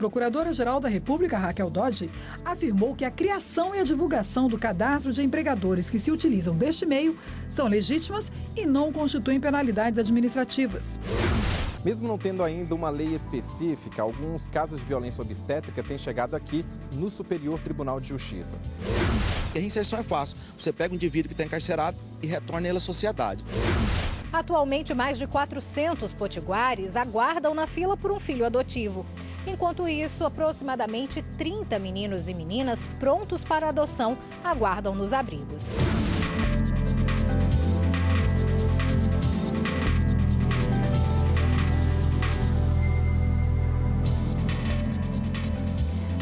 Procuradora-Geral da República, Raquel Dodge, afirmou que a criação e a divulgação do cadastro de empregadores que se utilizam deste meio são legítimas e não constituem penalidades administrativas. Mesmo não tendo ainda uma lei específica, alguns casos de violência obstétrica têm chegado aqui no Superior Tribunal de Justiça. A reinserção é fácil. Você pega um indivíduo que está encarcerado e retorna ele à sociedade. Atualmente, mais de 400 potiguares aguardam na fila por um filho adotivo. Enquanto isso, aproximadamente 30 meninos e meninas prontos para adoção aguardam nos abrigos.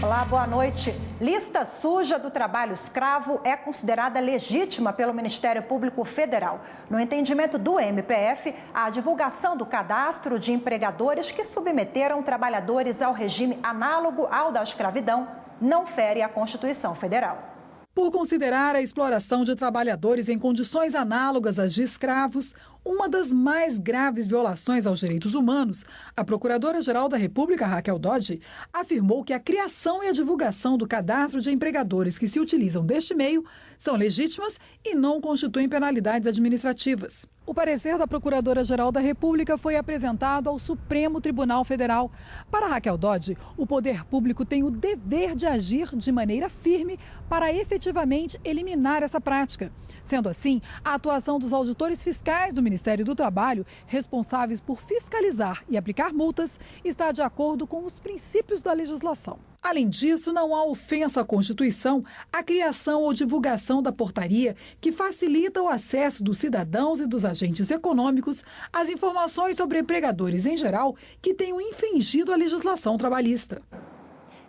Olá, boa noite. Lista suja do trabalho escravo é considerada legítima pelo Ministério Público Federal. No entendimento do MPF, a divulgação do cadastro de empregadores que submeteram trabalhadores ao regime análogo ao da escravidão não fere a Constituição Federal. Por considerar a exploração de trabalhadores em condições análogas às de escravos uma das mais graves violações aos direitos humanos, a Procuradora-Geral da República, Raquel Dodge, afirmou que a criação e a divulgação do cadastro de empregadores que se utilizam deste meio são legítimas e não constituem penalidades administrativas. O parecer da Procuradora-Geral da República foi apresentado ao Supremo Tribunal Federal. Para Raquel Dodge, o poder público tem o dever de agir de maneira firme para efetivamente eliminar essa prática. Sendo assim, a atuação dos auditores fiscais do Ministério do Trabalho, responsáveis por fiscalizar e aplicar multas, está de acordo com os princípios da legislação. Além disso, não há ofensa à Constituição a criação ou divulgação da portaria que facilita o acesso dos cidadãos e dos agentes econômicos às informações sobre empregadores em geral que tenham infringido a legislação trabalhista.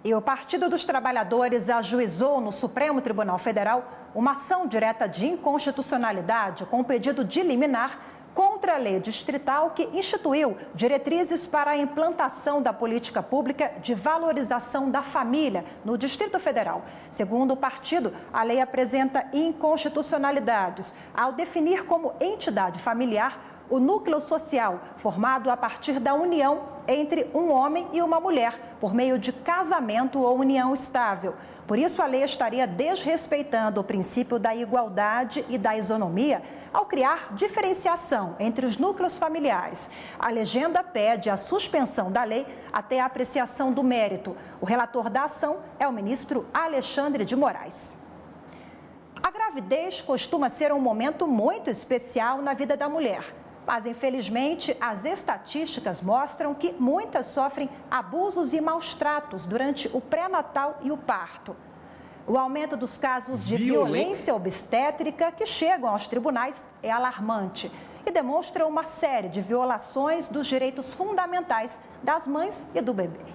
E o Partido dos Trabalhadores ajuizou no Supremo Tribunal Federal uma ação direta de inconstitucionalidade com pedido de liminar contra a lei distrital que instituiu diretrizes para a implantação da política pública de valorização da família no Distrito Federal. Segundo o partido, a lei apresenta inconstitucionalidades ao definir como entidade familiar o núcleo social formado a partir da união entre um homem e uma mulher, por meio de casamento ou união estável. Por isso, a lei estaria desrespeitando o princípio da igualdade e da isonomia ao criar diferenciação entre os núcleos familiares. A legenda pede a suspensão da lei até a apreciação do mérito. O relator da ação é o ministro Alexandre de Moraes. A gravidez costuma ser um momento muito especial na vida da mulher. Mas, infelizmente, as estatísticas mostram que muitas sofrem abusos e maus tratos durante o pré-natal e o parto. O aumento dos casos de violência obstétrica que chegam aos tribunais é alarmante e demonstra uma série de violações dos direitos fundamentais das mães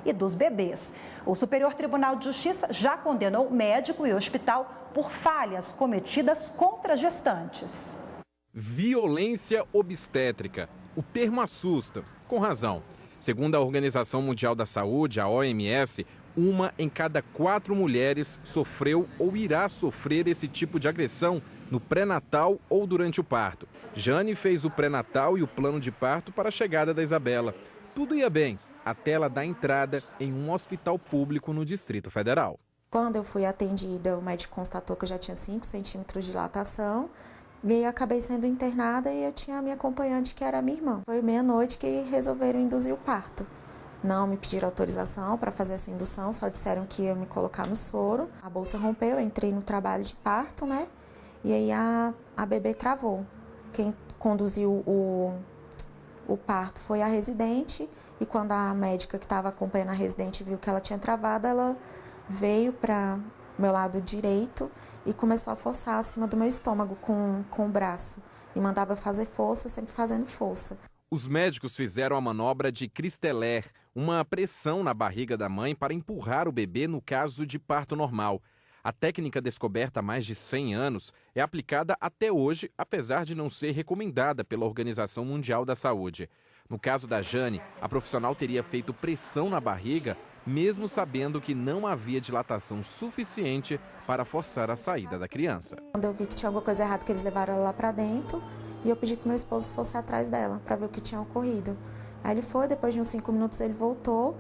e dos bebês. O Superior Tribunal de Justiça já condenou médico e hospital por falhas cometidas contra gestantes. Violência obstétrica. O termo assusta, com razão. Segundo a Organização Mundial da Saúde, a OMS, 1 em cada 4 mulheres sofreu ou irá sofrer esse tipo de agressão no pré-natal ou durante o parto. Jane fez o pré-natal e o plano de parto para a chegada da Isabela. Tudo ia bem, até ela dar entrada em um hospital público no Distrito Federal. Quando eu fui atendida, o médico constatou que eu já tinha 5 centímetros de dilatação. E acabei sendo internada e eu tinha a minha acompanhante, que era a minha irmã. Foi meia-noite que resolveram induzir o parto. Não me pediram autorização para fazer essa indução, só disseram que ia me colocar no soro. A bolsa rompeu, eu entrei no trabalho de parto, né? E aí a bebê travou. Quem conduziu o parto foi a residente. E quando a médica que estava acompanhando a residente viu que ela tinha travado, ela veio para o meu lado direito e começou a forçar acima do meu estômago com o braço. E mandava fazer força, sempre fazendo força. Os médicos fizeram a manobra de Cristeller, uma pressão na barriga da mãe para empurrar o bebê no caso de parto normal. A técnica descoberta há mais de 100 anos é aplicada até hoje, apesar de não ser recomendada pela Organização Mundial da Saúde. No caso da Jane, a profissional teria feito pressão na barriga, mesmo sabendo que não havia dilatação suficiente para forçar a saída da criança. Quando eu vi que tinha alguma coisa errada, que eles levaram ela lá para dentro, e eu pedi que meu esposo fosse atrás dela para ver o que tinha ocorrido. Aí ele foi, depois de uns 5 minutos ele voltou,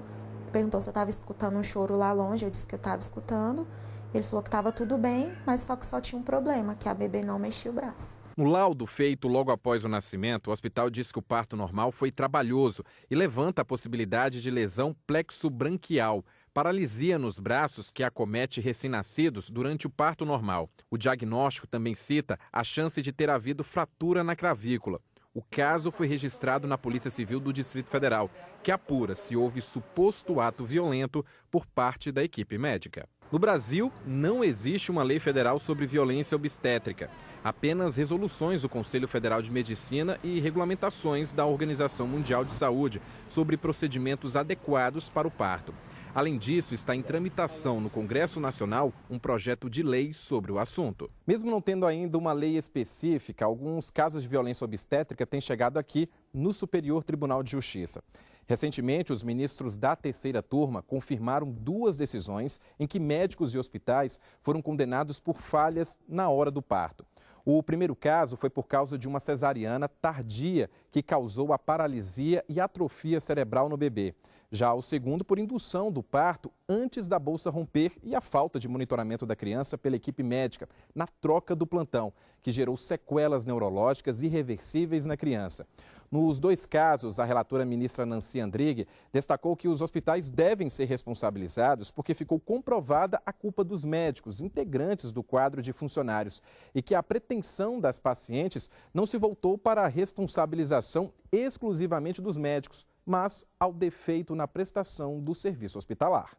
perguntou se eu estava escutando um choro lá longe, eu disse que eu estava escutando. Ele falou que estava tudo bem, mas só que só tinha um problema, que a bebê não mexia o braço. No laudo feito logo após o nascimento, o hospital diz que o parto normal foi trabalhoso e levanta a possibilidade de lesão plexobranquial, paralisia nos braços que acomete recém-nascidos durante o parto normal. O diagnóstico também cita a chance de ter havido fratura na clavícula. O caso foi registrado na Polícia Civil do Distrito Federal, que apura se houve suposto ato violento por parte da equipe médica. No Brasil, não existe uma lei federal sobre violência obstétrica. Apenas resoluções do Conselho Federal de Medicina e regulamentações da Organização Mundial de Saúde sobre procedimentos adequados para o parto. Além disso, está em tramitação no Congresso Nacional um projeto de lei sobre o assunto. Mesmo não tendo ainda uma lei específica, alguns casos de violência obstétrica têm chegado aqui no Superior Tribunal de Justiça. Recentemente, os ministros da terceira turma confirmaram 2 decisões em que médicos e hospitais foram condenados por falhas na hora do parto. O primeiro caso foi por causa de uma cesariana tardia que causou a paralisia e atrofia cerebral no bebê. Já o segundo por indução do parto antes da bolsa romper e a falta de monitoramento da criança pela equipe médica na troca do plantão, que gerou sequelas neurológicas irreversíveis na criança. Nos 2 casos, a relatora ministra Nancy Andrighi destacou que os hospitais devem ser responsabilizados porque ficou comprovada a culpa dos médicos, integrantes do quadro de funcionários, e que a pretensão das pacientes não se voltou para a responsabilização exclusivamente dos médicos, mas ao defeito na prestação do serviço hospitalar.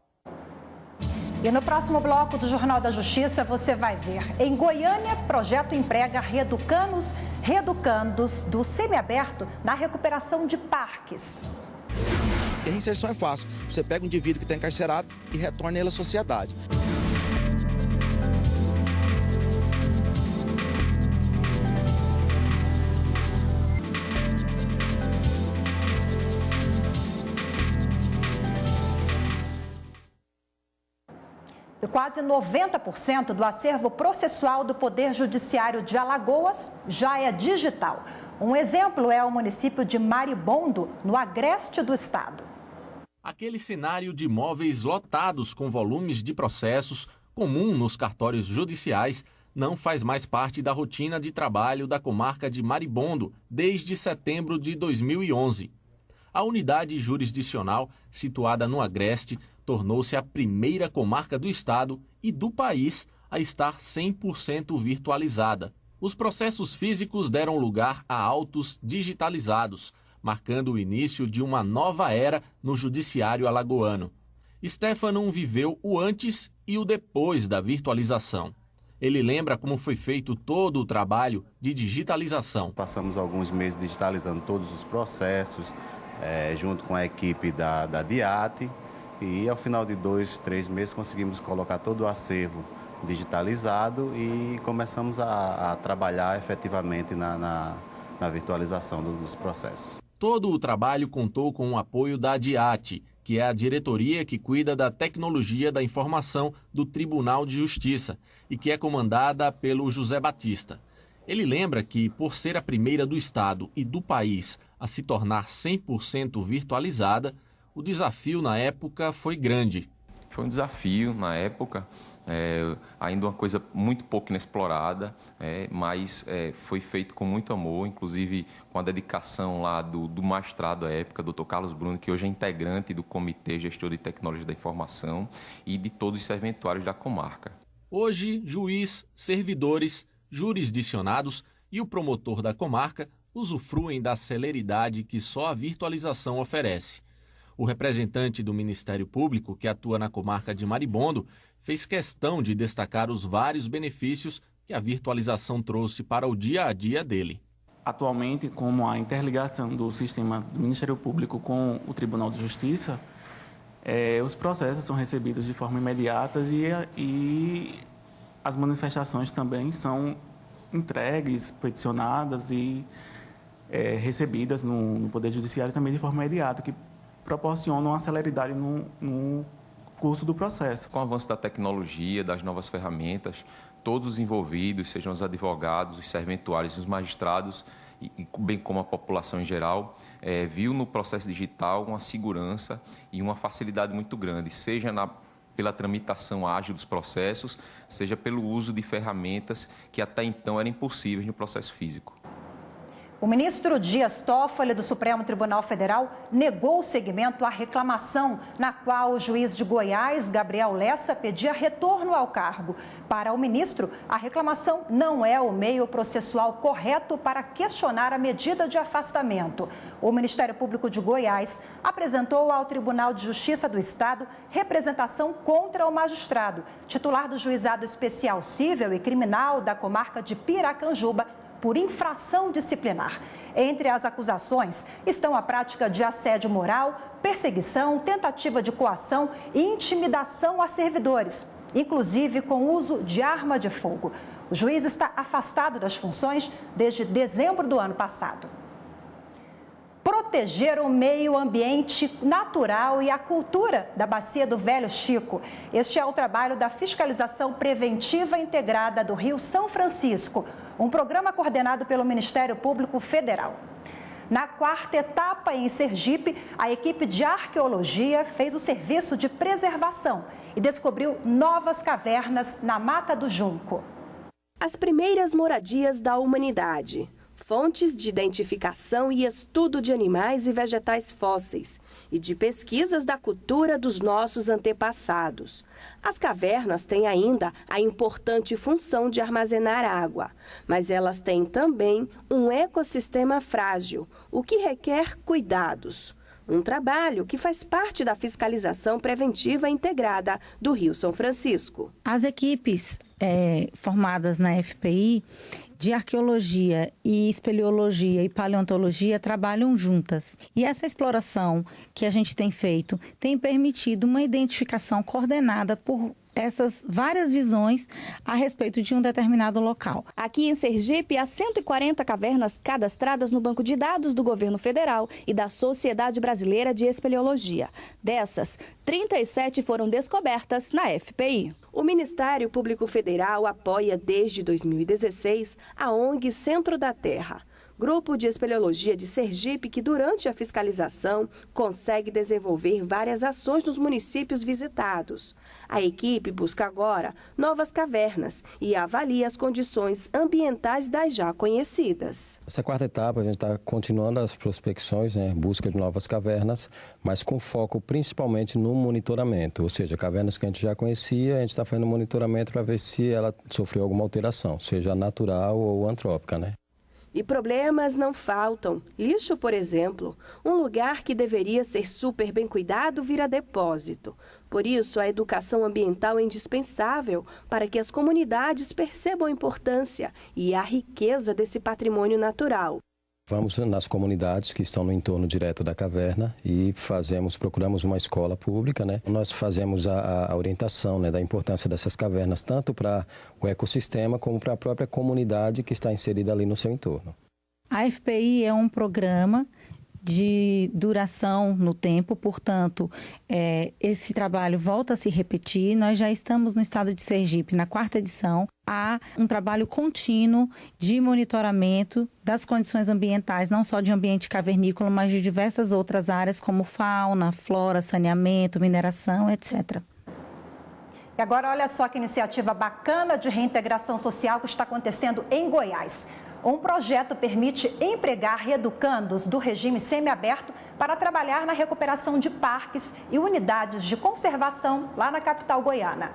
E no próximo bloco do Jornal da Justiça você vai ver. Em Goiânia, projeto emprega reeducandos do semiaberto na recuperação de parques. E a reinserção é fácil. Você pega um indivíduo que está encarcerado e retorna ele à sociedade. E quase 90% do acervo processual do Poder Judiciário de Alagoas já é digital. Um exemplo é o município de Maribondo, no agreste do estado. Aquele cenário de imóveis lotados com volumes de processos, comum nos cartórios judiciais, não faz mais parte da rotina de trabalho da comarca de Maribondo desde setembro de 2011. A unidade jurisdicional, situada no agreste, tornou-se a primeira comarca do estado e do país a estar 100% virtualizada. Os processos físicos deram lugar a autos digitalizados, marcando o início de uma nova era no judiciário alagoano. Stefano viveu o antes e o depois da virtualização. Ele lembra como foi feito todo o trabalho de digitalização. Passamos alguns meses digitalizando todos os processos, junto com a equipe da DIAT, e ao final de 2, 3 meses conseguimos colocar todo o acervo digitalizado e começamos a trabalhar efetivamente na virtualização dos processos. Todo o trabalho contou com o apoio da DIAT, que é a diretoria que cuida da tecnologia da informação do Tribunal de Justiça e que é comandada pelo José Batista. Ele lembra que, por ser a primeira do estado e do país a se tornar 100% virtualizada, o desafio na época foi grande. Foi um desafio na época, ainda uma coisa muito pouco inexplorada, mas foi feito com muito amor, inclusive com a dedicação lá do magistrado à época, Dr. Carlos Bruno, que hoje é integrante do Comitê Gestor de Tecnologia da Informação e de todos os serventuários da comarca. Hoje, juiz, servidores, jurisdicionados e o promotor da comarca usufruem da celeridade que só a virtualização oferece. O representante do Ministério Público, que atua na comarca de Maribondo, fez questão de destacar os vários benefícios que a virtualização trouxe para o dia a dia dele. Atualmente, como a interligação do sistema do Ministério Público com o Tribunal de Justiça, os processos são recebidos de forma imediata e as manifestações também são entregues, peticionadas e recebidas no Poder Judiciário também de forma imediata, que proporcionam uma celeridade no curso do processo. Com o avanço da tecnologia, das novas ferramentas, todos os envolvidos, sejam os advogados, os serventuários e os magistrados, e bem como a população em geral, viu no processo digital uma segurança e uma facilidade muito grande, seja pela tramitação ágil dos processos, seja pelo uso de ferramentas que até então eram impossíveis no processo físico. O ministro Dias Toffoli, do Supremo Tribunal Federal, negou o seguimento à reclamação na qual o juiz de Goiás, Gabriel Lessa, pedia retorno ao cargo. Para o ministro, a reclamação não é o meio processual correto para questionar a medida de afastamento. O Ministério Público de Goiás apresentou ao Tribunal de Justiça do Estado representação contra o magistrado, titular do Juizado Especial Cível e Criminal da comarca de Piracanjuba, por infração disciplinar. Entre as acusações estão a prática de assédio moral, perseguição, tentativa de coação e intimidação a servidores, inclusive com uso de arma de fogo. O juiz está afastado das funções desde dezembro do ano passado. Proteger o meio ambiente natural e a cultura da Bacia do Velho Chico. Este é o trabalho da Fiscalização Preventiva Integrada do Rio São Francisco, um programa coordenado pelo Ministério Público Federal. Na quarta etapa, em Sergipe, a equipe de arqueologia fez o serviço de preservação e descobriu novas cavernas na Mata do Junco. As primeiras moradias da humanidade. Fontes de identificação e estudo de animais e vegetais fósseis e de pesquisas da cultura dos nossos antepassados. As cavernas têm ainda a importante função de armazenar água, mas elas têm também um ecossistema frágil, o que requer cuidados. Um trabalho que faz parte da fiscalização preventiva integrada do Rio São Francisco. As equipes formadas na FPI de arqueologia e espeleologia e paleontologia trabalham juntas. E essa exploração que a gente tem feito tem permitido uma identificação coordenada por essas várias visões a respeito de um determinado local. Aqui em Sergipe, há 140 cavernas cadastradas no banco de dados do governo federal e da Sociedade Brasileira de Espeleologia. Dessas, 37 foram descobertas na FPI. O Ministério Público Federal apoia desde 2016 a ONG Centro da Terra, grupo de espeleologia de Sergipe que, durante a fiscalização, consegue desenvolver várias ações nos municípios visitados. A equipe busca agora novas cavernas e avalia as condições ambientais das já conhecidas. Essa quarta etapa, a gente está continuando as prospecções, busca de novas cavernas, mas com foco principalmente no monitoramento, ou seja, cavernas que a gente já conhecia, a gente está fazendo monitoramento para ver se ela sofreu alguma alteração, seja natural ou antrópica, E problemas não faltam. Lixo, por exemplo, um lugar que deveria ser super bem cuidado vira depósito. Por isso, a educação ambiental é indispensável para que as comunidades percebam a importância e a riqueza desse patrimônio natural. Vamos nas comunidades que estão no entorno direto da caverna e procuramos uma escola pública, Nós fazemos a orientação, da importância dessas cavernas, tanto para o ecossistema como para a própria comunidade que está inserida ali no seu entorno. A FPI é um programa de duração no tempo, portanto, esse trabalho volta a se repetir. Nós já estamos no estado de Sergipe, na quarta edição. Há um trabalho contínuo de monitoramento das condições ambientais, não só de ambiente cavernícola, mas de diversas outras áreas, como fauna, flora, saneamento, mineração, etc. E agora, olha só que iniciativa bacana de reintegração social que está acontecendo em Goiás. Um projeto permite empregar reeducandos do regime semiaberto para trabalhar na recuperação de parques e unidades de conservação lá na capital goiana.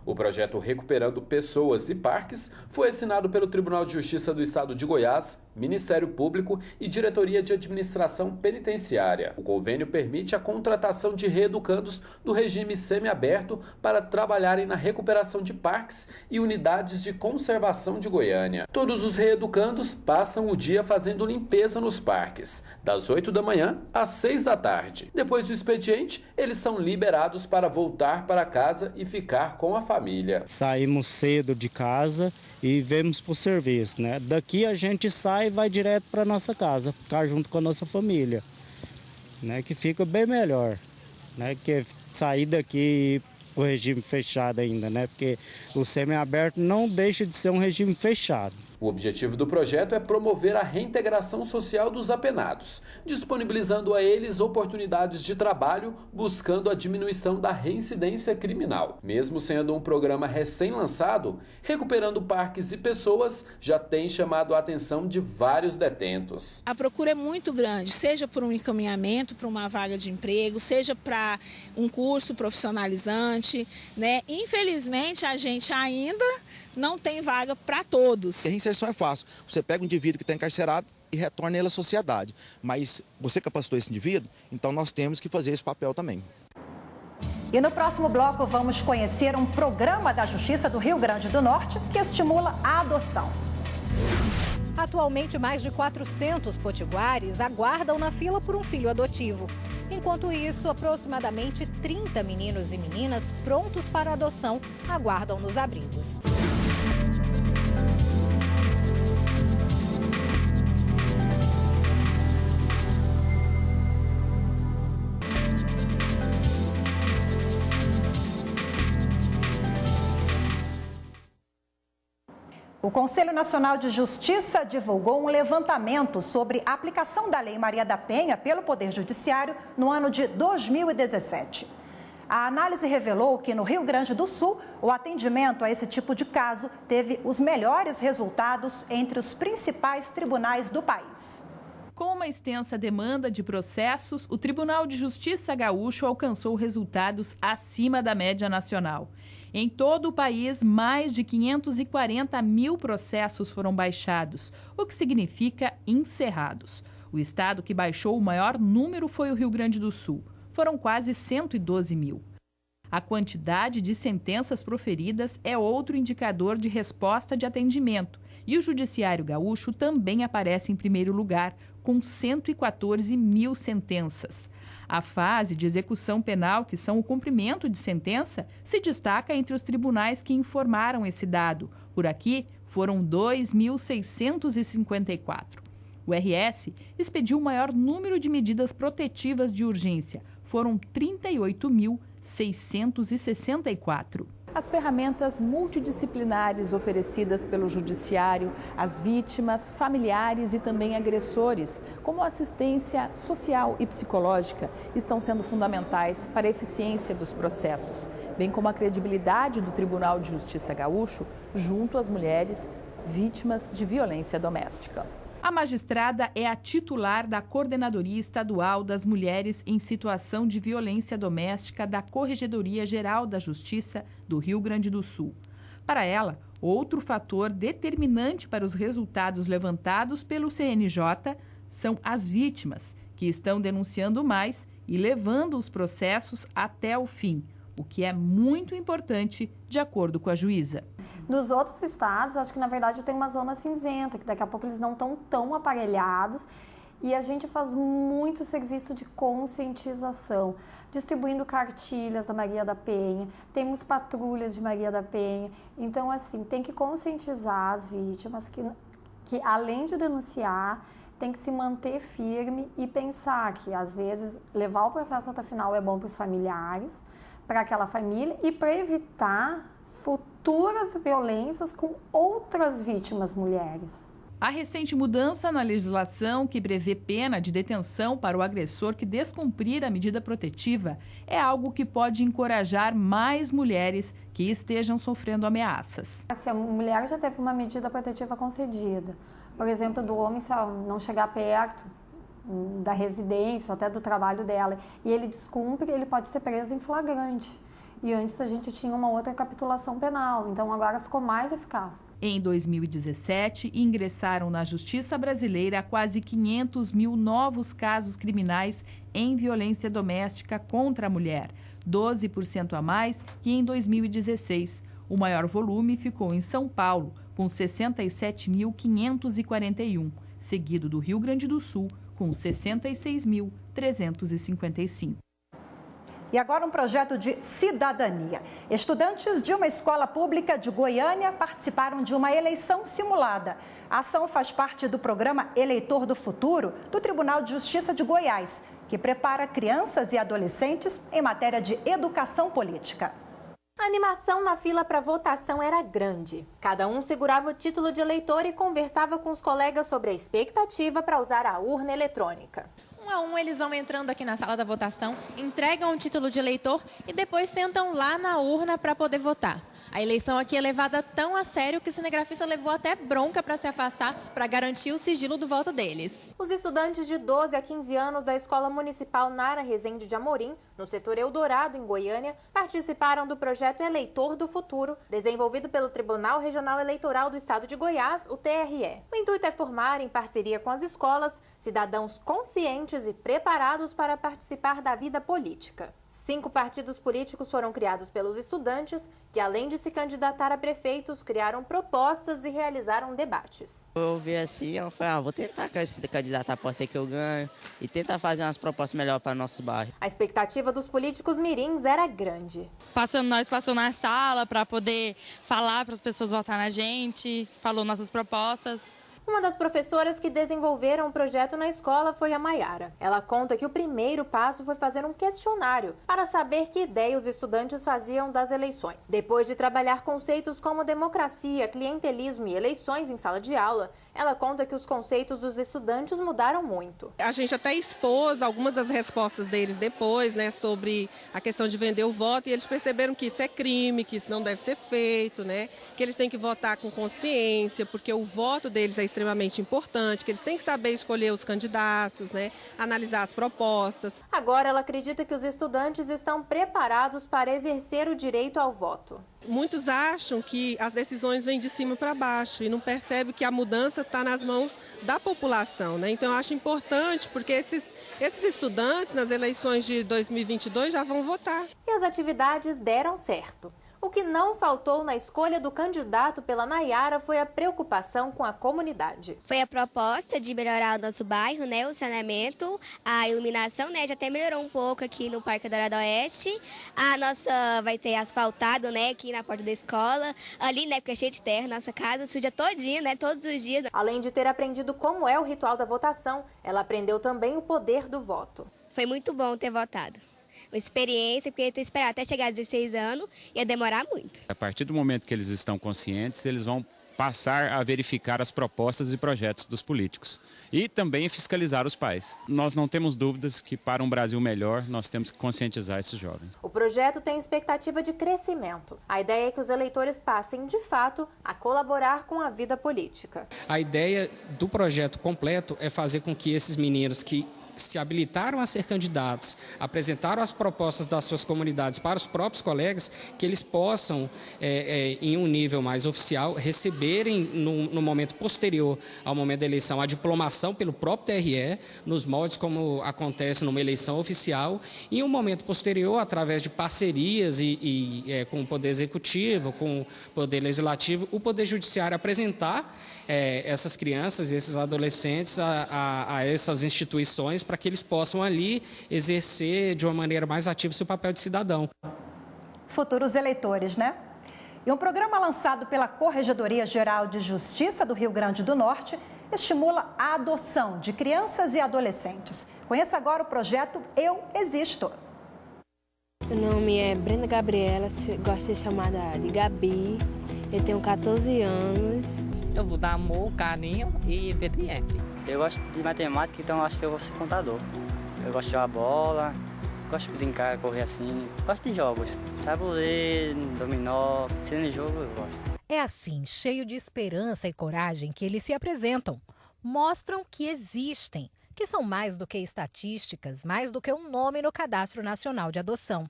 O projeto Recuperando Pessoas e Parques foi assinado pelo Tribunal de Justiça do Estado de Goiás, Ministério Público e Diretoria de Administração Penitenciária. O convênio permite a contratação de reeducandos do regime semiaberto para trabalharem na recuperação de parques e unidades de conservação de Goiânia. Todos os reeducandos passam o dia fazendo limpeza nos parques, das 8 da manhã às 6 da tarde. Depois do expediente, eles são liberados para voltar para casa e ficar com a família. Saímos cedo de casa e vemos para o serviço, Daqui a gente sai e vai direto para nossa casa, ficar junto com a nossa família, Que fica bem melhor, Que sair daqui e ir para o regime fechado ainda, Porque o semiaberto não deixa de ser um regime fechado. O objetivo do projeto é promover a reintegração social dos apenados, disponibilizando a eles oportunidades de trabalho, buscando a diminuição da reincidência criminal. Mesmo sendo um programa recém-lançado, Recuperando Parques e Pessoas já tem chamado a atenção de vários detentos. A procura é muito grande, seja por um encaminhamento para uma vaga de emprego, seja para um curso profissionalizante, né? Infelizmente, a gente ainda não tem vaga para todos. A reinserção é fácil. Você pega um indivíduo que está encarcerado e retorna ele à sociedade. Mas você capacitou esse indivíduo, então nós temos que fazer esse papel também. E no próximo bloco vamos conhecer um programa da Justiça do Rio Grande do Norte que estimula a adoção. Atualmente, mais de 400 potiguares aguardam na fila por um filho adotivo. Enquanto isso, aproximadamente 30 meninos e meninas prontos para adoção aguardam nos abrigos. O Conselho Nacional de Justiça divulgou um levantamento sobre a aplicação da Lei Maria da Penha pelo Poder Judiciário no ano de 2017. A análise revelou que no Rio Grande do Sul, o atendimento a esse tipo de caso teve os melhores resultados entre os principais tribunais do país. Com uma extensa demanda de processos, o Tribunal de Justiça Gaúcho alcançou resultados acima da média nacional. Em todo o país, mais de 540 mil processos foram baixados, o que significa encerrados. O estado que baixou o maior número foi o Rio Grande do Sul. Foram quase 112 mil. A quantidade de sentenças proferidas é outro indicador de resposta de atendimento. E o Judiciário Gaúcho também aparece em primeiro lugar, com 114 mil sentenças. A fase de execução penal, que são o cumprimento de sentença, se destaca entre os tribunais que informaram esse dado. Por aqui, foram 2.654. O RS expediu o maior número de medidas protetivas de urgência. Foram 38.664. As ferramentas multidisciplinares oferecidas pelo Judiciário às vítimas, familiares e também agressores, como assistência social e psicológica, estão sendo fundamentais para a eficiência dos processos, bem como a credibilidade do Tribunal de Justiça Gaúcho junto às mulheres vítimas de violência doméstica. A magistrada é a titular da Coordenadoria Estadual das Mulheres em Situação de Violência Doméstica da Corregedoria Geral da Justiça do Rio Grande do Sul. Para ela, outro fator determinante para os resultados levantados pelo CNJ são as vítimas, que estão denunciando mais e levando os processos até o fim, o que é muito importante, de acordo com a juíza. Dos outros estados, acho que na verdade tem uma zona cinzenta, que daqui a pouco eles não estão tão aparelhados, e a gente faz muito serviço de conscientização, distribuindo cartilhas da Maria da Penha, temos patrulhas de Maria da Penha, então assim, tem que conscientizar as vítimas que além de denunciar, tem que se manter firme e pensar que às vezes levar o processo até o final é bom para os familiares, para aquela família e para evitar futuras violências com outras vítimas mulheres. A recente mudança na legislação que prevê pena de detenção para o agressor que descumprir a medida protetiva é algo que pode encorajar mais mulheres que estejam sofrendo ameaças. Se a mulher já teve uma medida protetiva concedida, por exemplo, do homem se não chegar perto da residência ou até do trabalho dela e ele descumpre, ele pode ser preso em flagrante. E antes a gente tinha uma outra capitulação penal, então agora ficou mais eficaz. Em 2017, ingressaram na Justiça Brasileira quase 500 mil novos casos criminais em violência doméstica contra a mulher, 12% a mais que em 2016. O maior volume ficou em São Paulo, com 67.541, seguido do Rio Grande do Sul, com 66.355. E agora um projeto de cidadania. Estudantes de uma escola pública de Goiânia participaram de uma eleição simulada. A ação faz parte do programa Eleitor do Futuro do Tribunal de Justiça de Goiás, que prepara crianças e adolescentes em matéria de educação política. A animação na fila para votação era grande. Cada um segurava o título de eleitor e conversava com os colegas sobre a expectativa para usar a urna eletrônica. Um a um, eles vão entrando aqui na sala da votação, entregam o título de eleitor e depois sentam lá na urna para poder votar. A eleição aqui é levada tão a sério que o cinegrafista levou até bronca para se afastar para garantir o sigilo do voto deles. Os estudantes de 12 a 15 anos da Escola Municipal Nara Rezende de Amorim, no setor Eldorado, em Goiânia, participaram do projeto Eleitor do Futuro, desenvolvido pelo Tribunal Regional Eleitoral do Estado de Goiás, o TRE. O intuito é formar, em parceria com as escolas, cidadãos conscientes e preparados para participar da vida política. 5 partidos políticos foram criados pelos estudantes, que além de se candidatar a prefeitos, criaram propostas e realizaram debates. Eu vi assim, eu falei, vou tentar se candidatar, pode ser que eu ganhe, e tentar fazer umas propostas melhores para o nosso bairro. A expectativa dos políticos mirins era grande. Nós passamos na sala para poder falar para as pessoas votar na gente, falou nossas propostas. Uma das professoras que desenvolveram o projeto na escola foi a Maiara. Ela conta que o primeiro passo foi fazer um questionário para saber que ideia os estudantes faziam das eleições. Depois de trabalhar conceitos como democracia, clientelismo e eleições em sala de aula, ela conta que os conceitos dos estudantes mudaram muito. A gente até expôs algumas das respostas deles depois, né, sobre a questão de vender o voto, e eles perceberam que isso é crime, que isso não deve ser feito, né, que eles têm que votar com consciência, porque o voto deles é extremamente importante, que eles têm que saber escolher os candidatos, né, analisar as propostas. Agora ela acredita que os estudantes estão preparados para exercer o direito ao voto. Muitos acham que as decisões vêm de cima para baixo e não percebem que a mudança está nas mãos da população, né? Então eu acho importante porque esses estudantes nas eleições de 2022 já vão votar. E as atividades deram certo. O que não faltou na escolha do candidato pela Nayara foi a preocupação com a comunidade. Foi a proposta de melhorar o nosso bairro, né, o saneamento, a iluminação, né, já até melhorou um pouco aqui no Parque Dourado Oeste. A nossa vai ter asfaltado, né, aqui na porta da escola, ali, né, porque é cheio de terra, nossa casa suja todinha, né, todos os dias. Além de ter aprendido como é o ritual da votação, ela aprendeu também o poder do voto. Foi muito bom ter votado. Uma experiência, porque ter esperado até chegar a 16 anos ia demorar muito. A partir do momento que eles estão conscientes, eles vão passar a verificar as propostas e projetos dos políticos e também fiscalizar os pais. Nós não temos dúvidas que para um Brasil melhor nós temos que conscientizar esses jovens. O projeto tem expectativa de crescimento. A ideia é que os eleitores passem, de fato, a colaborar com a vida política. A ideia do projeto completo é fazer com que esses meninos que se habilitaram a ser candidatos, apresentaram as propostas das suas comunidades para os próprios colegas, que eles possam, em um nível mais oficial, receberem no momento posterior ao momento da eleição a diplomação pelo próprio TRE, nos moldes como acontece numa eleição oficial, e em um momento posterior, através de parcerias com o Poder Executivo, com o Poder Legislativo, o Poder Judiciário apresentar essas crianças e esses adolescentes a essas instituições para que eles possam ali exercer de uma maneira mais ativa seu papel de cidadão. Futuros eleitores, né? E um programa lançado pela Corregedoria Geral de Justiça do Rio Grande do Norte estimula a adoção de crianças e adolescentes. Conheça agora o projeto Eu Existo. Meu nome é Brenda Gabriela, gosto de ser chamada de Gabi. Eu tenho 14 anos. Eu vou dar amor, carinho e PDF. Eu gosto de matemática, então acho que eu vou ser contador. Eu gosto de jogar bola, gosto de brincar, correr assim. Gosto de jogos, tabuleiro, dominó, sendo jogo eu gosto. É assim, cheio de esperança e coragem que eles se apresentam. Mostram que existem, que são mais do que estatísticas, mais do que um nome no Cadastro Nacional de Adoção.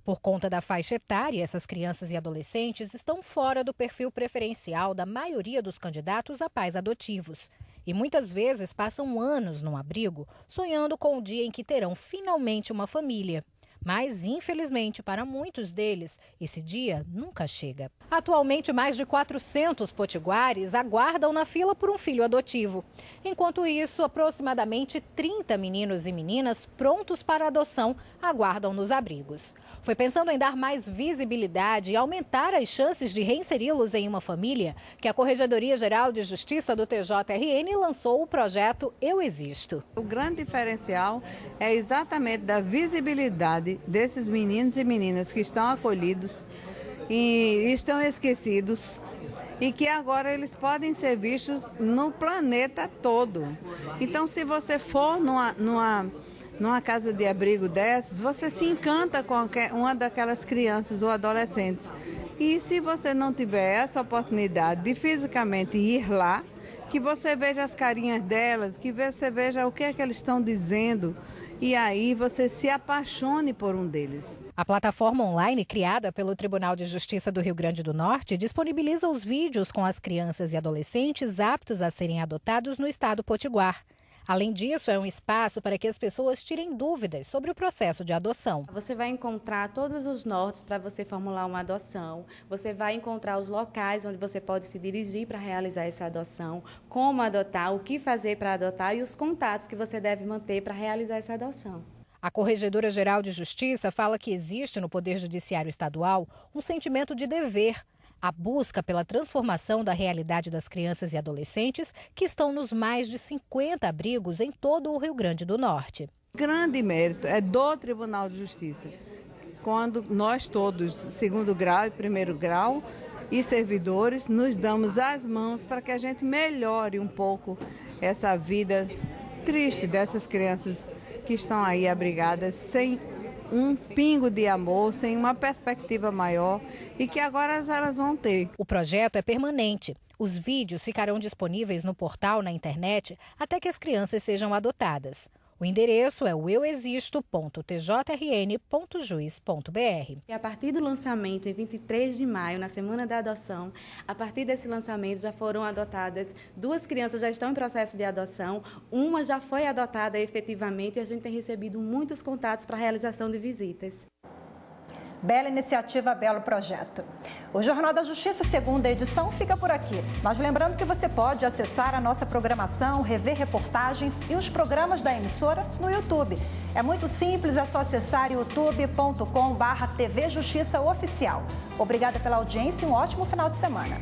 Por conta da faixa etária, essas crianças e adolescentes estão fora do perfil preferencial da maioria dos candidatos a pais adotivos. E muitas vezes passam anos num abrigo, sonhando com o dia em que terão finalmente uma família. Mas, infelizmente, para muitos deles, esse dia nunca chega. Atualmente, mais de 400 potiguares aguardam na fila por um filho adotivo. Enquanto isso, aproximadamente 30 meninos e meninas prontos para adoção aguardam nos abrigos. Foi pensando em dar mais visibilidade e aumentar as chances de reinseri-los em uma família que a Corregedoria Geral de Justiça do TJRN lançou o projeto Eu Existo. O grande diferencial é exatamente da visibilidade desses meninos e meninas que estão acolhidos e estão esquecidos e que agora eles podem ser vistos no planeta todo. Então, se você for numa casa de abrigo dessas, você se encanta com uma daquelas crianças ou adolescentes. E se você não tiver essa oportunidade de fisicamente ir lá, que você veja as carinhas delas, que você veja o que é que eles estão dizendo, e aí você se apaixone por um deles. A plataforma online criada pelo Tribunal de Justiça do Rio Grande do Norte disponibiliza os vídeos com as crianças e adolescentes aptos a serem adotados no estado potiguar. Além disso, é um espaço para que as pessoas tirem dúvidas sobre o processo de adoção. Você vai encontrar todos os nortes para você formular uma adoção. Você vai encontrar os locais onde você pode se dirigir para realizar essa adoção, como adotar, o que fazer para adotar e os contatos que você deve manter para realizar essa adoção. A Corregedora-Geral de Justiça fala que existe no Poder Judiciário Estadual um sentimento de dever, a busca pela transformação da realidade das crianças e adolescentes que estão nos mais de 50 abrigos em todo o Rio Grande do Norte. Grande mérito é do Tribunal de Justiça, quando nós todos, segundo grau e primeiro grau, e servidores, nos damos as mãos para que a gente melhore um pouco essa vida triste dessas crianças que estão aí abrigadas sem um pingo de amor, sem uma perspectiva maior e que agora elas vão ter. O projeto é permanente. Os vídeos ficarão disponíveis no portal na internet até que as crianças sejam adotadas. O endereço é o euexisto.tjrn.juiz.br. E a partir do lançamento, em 23 de maio, na Semana da Adoção, a partir desse lançamento já foram adotadas 2 crianças, já estão em processo de adoção, uma já foi adotada efetivamente e a gente tem recebido muitos contatos para a realização de visitas. Bela iniciativa, belo projeto. O Jornal da Justiça, segunda edição, fica por aqui. Mas lembrando que você pode acessar a nossa programação, rever reportagens e os programas da emissora no YouTube. É muito simples, é só acessar youtube.com/TV Justiça Oficial. Obrigada pela audiência e um ótimo final de semana.